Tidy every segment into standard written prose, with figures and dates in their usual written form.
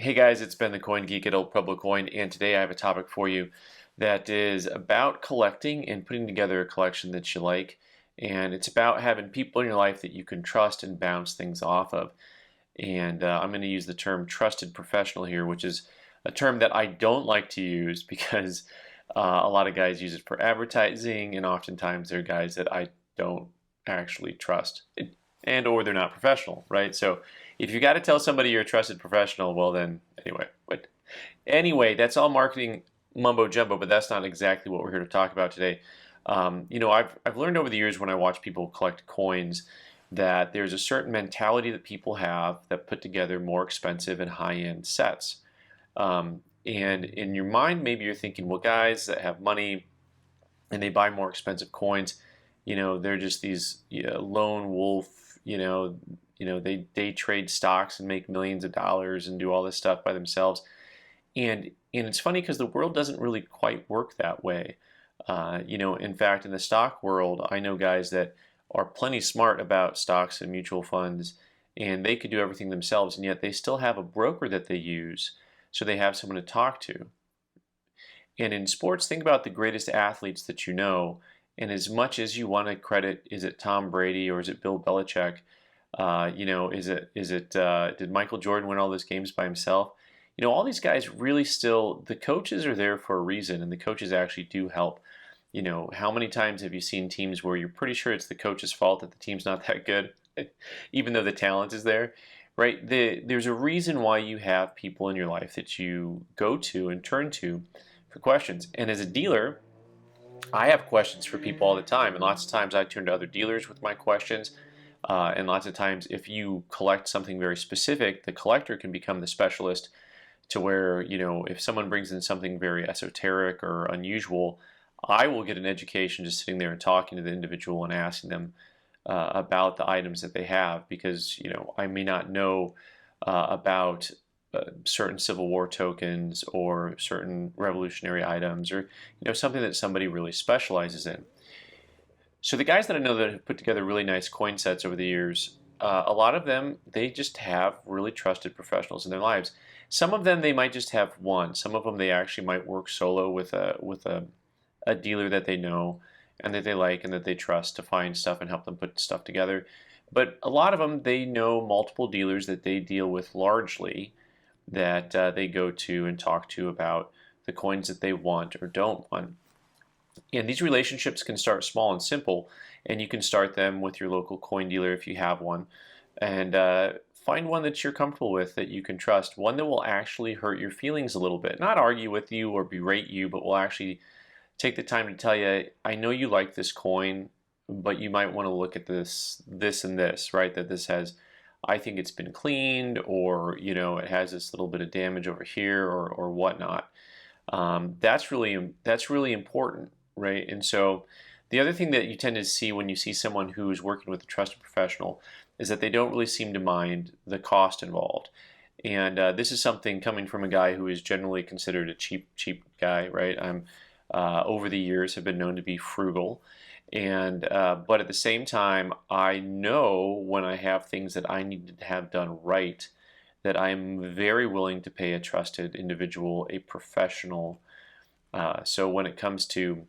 Hey guys, it's Ben the Coin Geek at Old Pueblo Coin, and today I have a topic for you that is about collecting and putting together a collection that you like. And it's about having people in your life that you can trust and bounce things off of. And I'm going to use the term trusted professional here, which is a term that I don't like to use because a lot of guys use it for advertising, and oftentimes they're guys that I don't actually trust, and or they're not professional, right? So if you got to tell somebody you're a trusted professional, well then, anyway, that's all marketing mumbo jumbo, but that's not exactly what we're here to talk about today. I've learned over the years when I watch people collect coins that there's a certain mentality that people have that put together more expensive and high-end sets. And in your mind, maybe you're thinking, well, guys that have money and they buy more expensive coins, they're just these lone wolf, they day trade stocks and make millions of dollars and do all this stuff by themselves. And it's funny because the world doesn't really quite work that way. In fact, in the stock world, I know guys that are plenty smart about stocks and mutual funds, and they could do everything themselves, and yet they still have a broker that they use, so they have someone to talk to. And in sports, think about the greatest athletes that you know, and as much as you want to credit, is it Tom Brady or is it Bill Belichick? Did Michael Jordan win all those games by himself? All these guys really still, the coaches are there for a reason, and the coaches actually do help. How many times have you seen teams where you're pretty sure it's the coach's fault that the team's not that good, even though the talent is there, right? There's a reason why you have people in your life that you go to and turn to for questions. And as a dealer, I have questions for people all the time, and lots of times I turn to other dealers with my questions. And lots of times, if you collect something very specific, the collector can become the specialist to where, if someone brings in something very esoteric or unusual, I will get an education just sitting there and talking to the individual and asking them about the items that they have because, I may not know about certain Civil War tokens or certain revolutionary items or, something that somebody really specializes in. So the guys that I know that have put together really nice coin sets over the years, a lot of them, they just have really trusted professionals in their lives. Some of them, they might just have one. Some of them, they actually might work solo with a dealer that they know and that they like and that they trust to find stuff and help them put stuff together. But a lot of them, they know multiple dealers that they deal with largely that they go to and talk to about the coins that they want or don't want. And these relationships can start small and simple, and you can start them with your local coin dealer if you have one. And find one that you're comfortable with, that you can trust, one that will actually hurt your feelings a little bit. Not argue with you or berate you, but will actually take the time to tell you, I know you like this coin, but you might want to look at this, and this, right? That this has, I think it's been cleaned, or, it has this little bit of damage over here or whatnot. That's really important, right? And so the other thing that you tend to see when you see someone who's working with a trusted professional is that they don't really seem to mind the cost involved. And this is something coming from a guy who is generally considered a cheap guy, right? I'm over the years have been known to be frugal, and but at the same time, I know when I have things that I need to have done right, that I'm very willing to pay a trusted individual, a professional. So when it comes to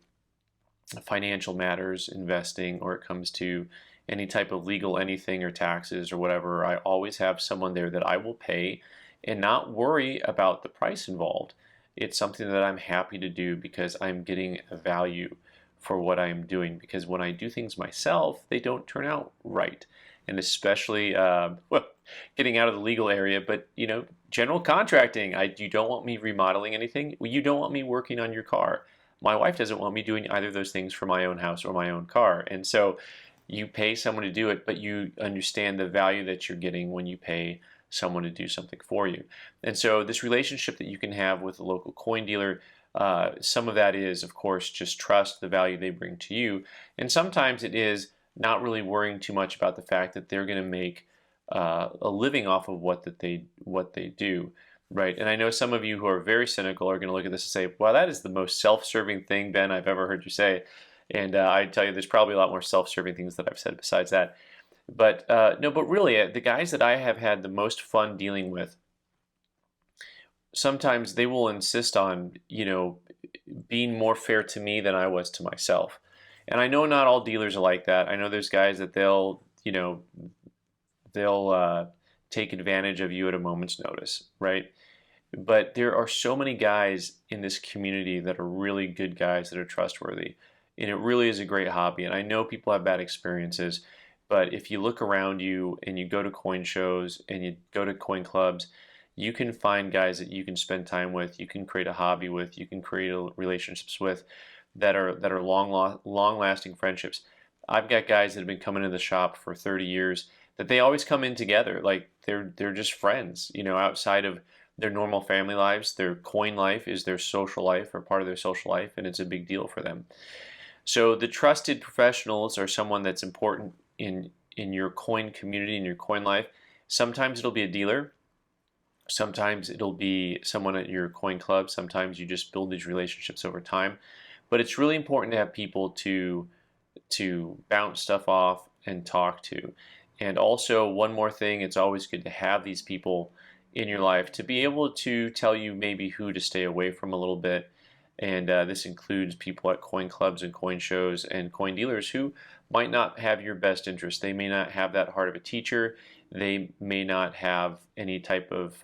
financial matters, investing, or it comes to any type of legal anything or taxes or whatever, I always have someone there that I will pay and not worry about the price involved. It's something that I'm happy to do because I'm getting a value for what I'm doing. Because when I do things myself, they don't turn out right. And especially, getting out of the legal area, but general contracting. You don't want me remodeling anything. You don't want me working on your car. My wife doesn't want me doing either of those things for my own house or my own car. And so you pay someone to do it, but you understand the value that you're getting when you pay someone to do something for you. And so this relationship that you can have with a local coin dealer, some of that is, of course, just trust the value they bring to you. And sometimes it is not really worrying too much about the fact that they're going to make a living off of what they do. Right, and I know some of you who are very cynical are going to look at this and say, well, that is the most self-serving thing, Ben, I've ever heard you say. And I tell you, there's probably a lot more self-serving things that I've said besides that. But no, but really, the guys that I have had the most fun dealing with sometimes they will insist on, being more fair to me than I was to myself. And I know not all dealers are like that. I know there's guys that they'll take advantage of you at a moment's notice, right? But there are so many guys in this community that are really good guys that are trustworthy. And it really is a great hobby. And I know people have bad experiences, but if you look around you and you go to coin shows and you go to coin clubs, you can find guys that you can spend time with, you can create a hobby with, you can create relationships with that are long lasting friendships. I've got guys that have been coming to the shop for 30 years that they always come in together, like they're just friends, outside of their normal family lives. Their coin life is their social life or part of their social life, and it's a big deal for them. So the trusted professionals are someone that's important in your coin community, in your coin life. Sometimes it'll be a dealer. Sometimes it'll be someone at your coin club. Sometimes you just build these relationships over time. But it's really important to have people to bounce stuff off and talk to. And also, one more thing, it's always good to have these people in your life to be able to tell you maybe who to stay away from a little bit. And this includes people at coin clubs and coin shows and coin dealers who might not have your best interest. They may not have that heart of a teacher. They may not have any type of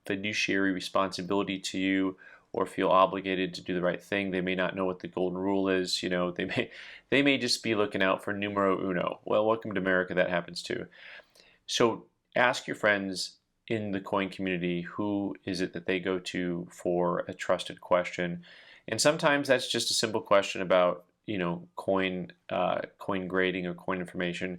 fiduciary responsibility to you or feel obligated to do the right thing. They may not know what the golden rule is. They may just be looking out for numero uno. Well, welcome to America. That happens too. So ask your friends in the coin community who is it that they go to for a trusted question, and sometimes that's just a simple question about coin grading or coin information.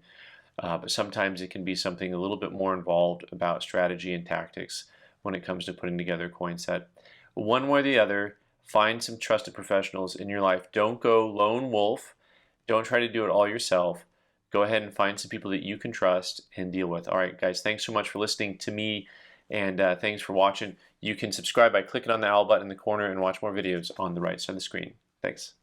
But sometimes it can be something a little bit more involved about strategy and tactics when it comes to putting together a coin set. One way or the other, find some trusted professionals in your life. Don't go lone wolf. Don't try to do it all yourself. Go ahead and find some people that you can trust and deal with. All right, guys, thanks so much for listening to me, and thanks for watching. You can subscribe by clicking on the owl button in the corner and watch more videos on the right side of the screen. Thanks.